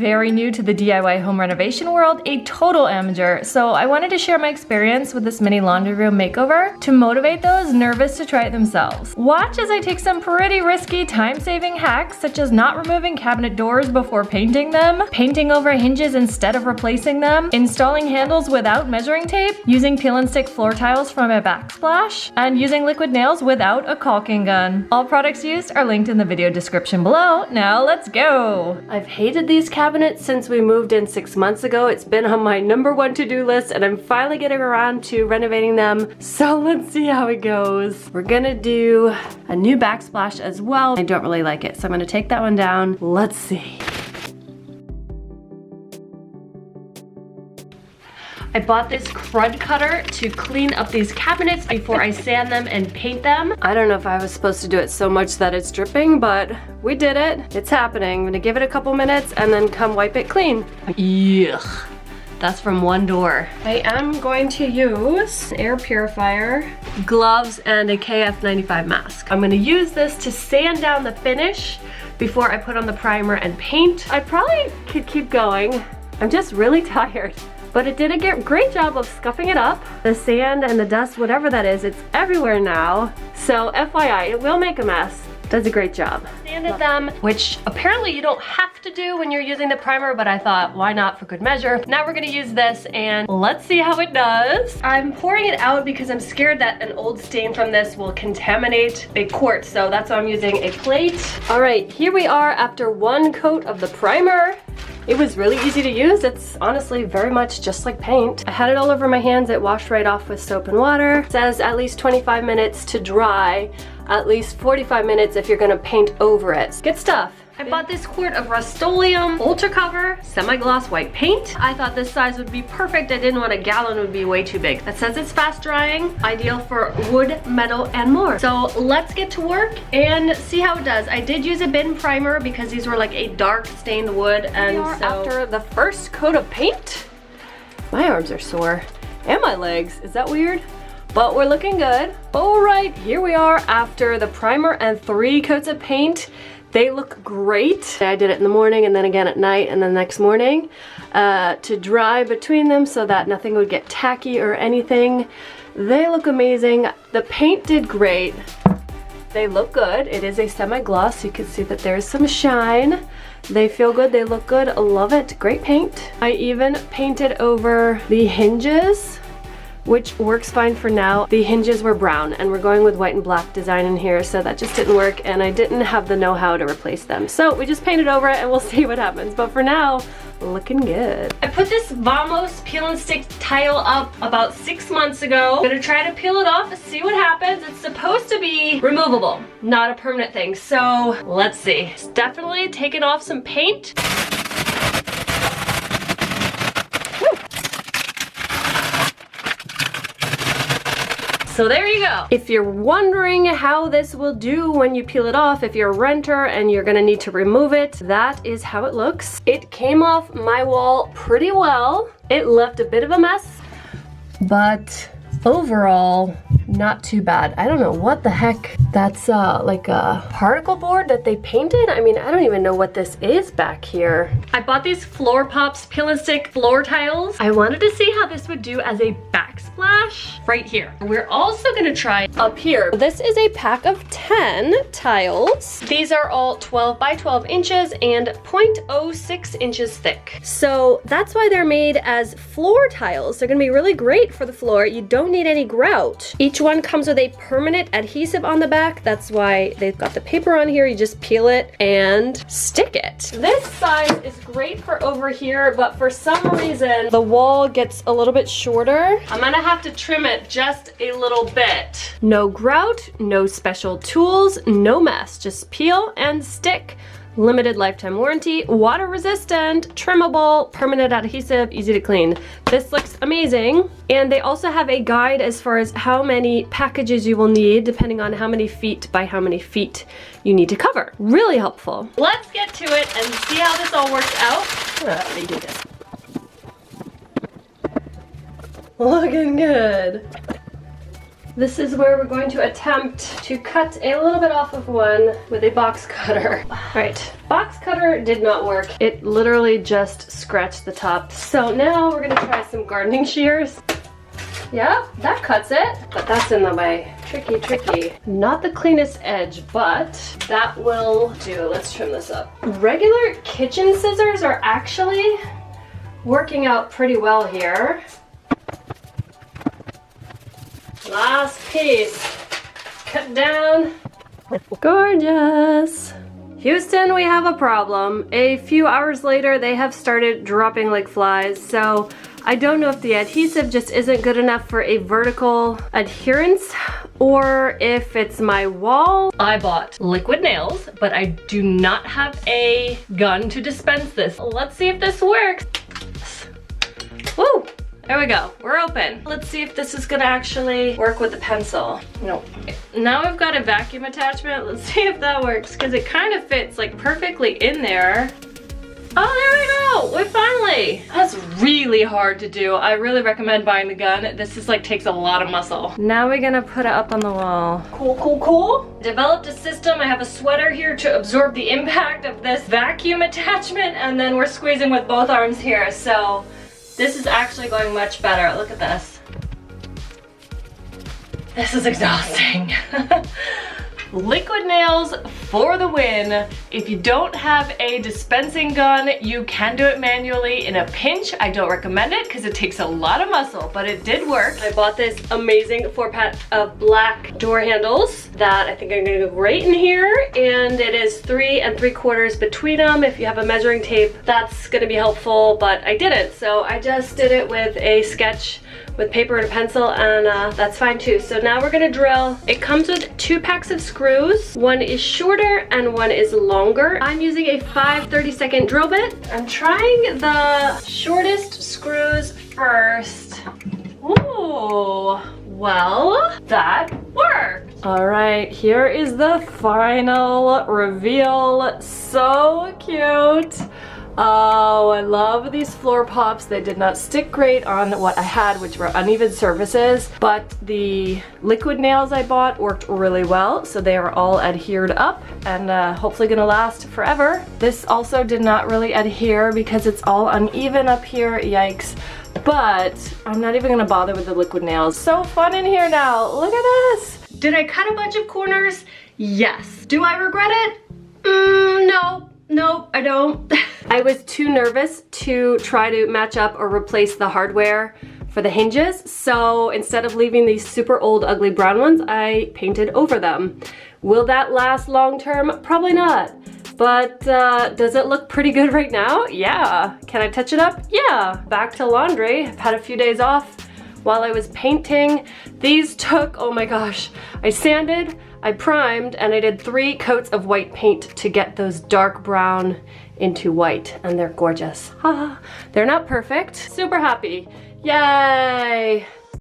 very new to the DIY home renovation world, a total amateur, so I wanted to share my experience with this mini laundry room makeover to motivate those nervous to try it themselves. Watch as I take some pretty risky time-saving hacks, such as not removing cabinet doors before painting them, painting over hinges instead of replacing them, installing handles without measuring tape, using peel and stick floor tiles from a backsplash, and using liquid nails without a caulking gun. All products used are linked in the video description below. Now let's go! I've hated these cabinets since we moved in 6 months ago. It's been on my #1 to-do list and I'm finally getting around to renovating them. So let's see how it goes. We're gonna do a new backsplash as well. I don't really like it, so I'm gonna take that one down. Let's see. I bought this crud cutter to clean up these cabinets before I sand them and paint them. I don't know if I was supposed to do it so much that it's dripping, but we did it. It's happening. I'm gonna give it a couple minutes and then come wipe it clean. Yuck. That's from one door. I am going to use an air purifier, gloves, and a KF95 mask. I'm gonna use this to sand down the finish before I put on the primer and paint. I probably could keep going. I'm just really tired. But it did a great job of scuffing it up. The sand and the dust, whatever that is, it's everywhere now. So FYI, it will make a mess. Does a great job. Sanded them, which apparently you don't have to do when you're using the primer, but I thought, why not for good measure? Now we're gonna use this and let's see how it does. I'm pouring it out because I'm scared that an old stain from this will contaminate a quart, so that's why I'm using a plate. All right, here we are after one coat of the primer. It was really easy to use. It's honestly very much just like paint. I had it all over my hands. It washed right off with soap and water. It says at least 25 minutes to dry, at least 45 minutes if you're gonna paint over it. Good stuff. I bought this quart of Rust-Oleum Ultra Cover semi-gloss white paint. I thought this size would be perfect. I didn't want a gallon, would be way too big. That says it's fast drying, ideal for wood, metal, and more. So let's get to work and see how it does. I did use a bin primer because these were like a dark stained wood, and so after the first coat of paint, my arms are sore and my legs. Is that weird? But we're looking good. All right, here we are after the primer and 3 coats of paint. They look great. I did it in the morning and then again at night and then the next morning to dry between them so that nothing would get tacky or anything. They look amazing. The paint did great. They look good. It is a semi-gloss. You can see that there's some shine. They feel good. They look good. I love it. Great paint. I even painted over the hinges, which works fine for now. The hinges were brown and we're going with white and black design in here, so that just didn't work and I didn't have the know-how to replace them. So we just painted over it and we'll see what happens. But for now, looking good. I put this Vamos peel and stick tile up about 6 months ago. I'm gonna try to peel it off and see what happens. It's supposed to be removable, not a permanent thing. So let's see. It's definitely taken off some paint. So there you go. If you're wondering how this will do when you peel it off, if you're a renter and you're gonna need to remove it, that is how it looks. It came off my wall pretty well. It left a bit of a mess, but overall, not too bad. I don't know what the heck. That's like a particle board that they painted. I mean, I don't even know what this is back here. I bought these Floor Pops peel and stick floor tiles. I wanted to see how this would do as a backsplash right here. We're also gonna try up here. This is a pack of 10 tiles. These are all 12 by 12 inches and 0.06 inches thick. So that's why they're made as floor tiles. They're gonna be really great for the floor. You don't need any grout. Each one comes with a permanent adhesive on the back. That's why they've got the paper on here. You just peel it and stick it. This size is great for over here, but for some reason, the wall gets a little bit shorter. I'm gonna have to trim it just a little bit. No grout, no special tools, no mess. Just peel and stick. Limited lifetime warranty, water resistant, trimmable, permanent adhesive, easy to clean. This looks amazing. And they also have a guide as far as how many packages you will need depending on how many feet by how many feet you need to cover. Really helpful. Let's get to it and see how this all works out. Let me do this. Looking good. This is where we're going to attempt to cut a little bit off of one with a box cutter. All right, box cutter did not work. It literally just scratched the top. So now we're gonna try some gardening shears. Yeah, that cuts it, but that's in the way. Tricky, tricky. Not the cleanest edge, but that will do. Let's trim this up. Regular kitchen scissors are actually working out pretty well here. Last piece. Cut down. Gorgeous. Houston, we have a problem. A few hours later, they have started dropping like flies, so I don't know if the adhesive just isn't good enough for a vertical adherence or if it's my wall. I bought liquid nails, but I do not have a gun to dispense this. Let's see if this works. Woo! There we go, we're open. Let's see if this is gonna actually work with the pencil. Nope. Now I've got a vacuum attachment. Let's see if that works, because it kind of fits like perfectly in there. Oh, there we go, we finally. That's really hard to do. I really recommend buying the gun. This is like takes a lot of muscle. Now we're gonna put it up on the wall. Cool, cool, cool. Developed a system. I have a sweater here to absorb the impact of this vacuum attachment, and then we're squeezing with both arms here, so this is actually going much better. Look at this. This is exhausting. Liquid nails for the win. If you don't have a dispensing gun, you can do it manually in a pinch. I don't recommend it because it takes a lot of muscle, but it did work. I bought this amazing 4-pack of black door handles that I think are gonna go great in here, and it is 3 3/4 between them. If you have a measuring tape, that's gonna be helpful, but I didn't, so I just did it with a sketch with paper and a pencil, and that's fine too. So now we're gonna drill. It comes with 2 packs of screws. One is shorter and one is longer. I'm using a 5/32 drill bit. I'm trying the shortest screws first. Ooh, well, that worked. All right, here is the final reveal. So cute. Oh, I love these floor pops. They did not stick great on what I had, which were uneven surfaces, but the liquid nails I bought worked really well, so they are all adhered up and hopefully gonna last forever. This also did not really adhere because it's all uneven up here, yikes. But I'm not even gonna bother with the liquid nails. So fun in here now, look at this. Did I cut a bunch of corners? Yes. Do I regret it? No. Nope, I don't. I was too nervous to try to match up or replace the hardware for the hinges, so instead of leaving these super old ugly brown ones, I painted over them. Will that last long term? Probably not. But does it look pretty good right now? Yeah. Can I touch it up? Yeah. Back to laundry. I've had a few days off while I was painting. These took, oh my gosh, I sanded, I primed, and I did 3 coats of white paint to get those dark brown into white, and they're gorgeous. They're not perfect. Super happy. Yay!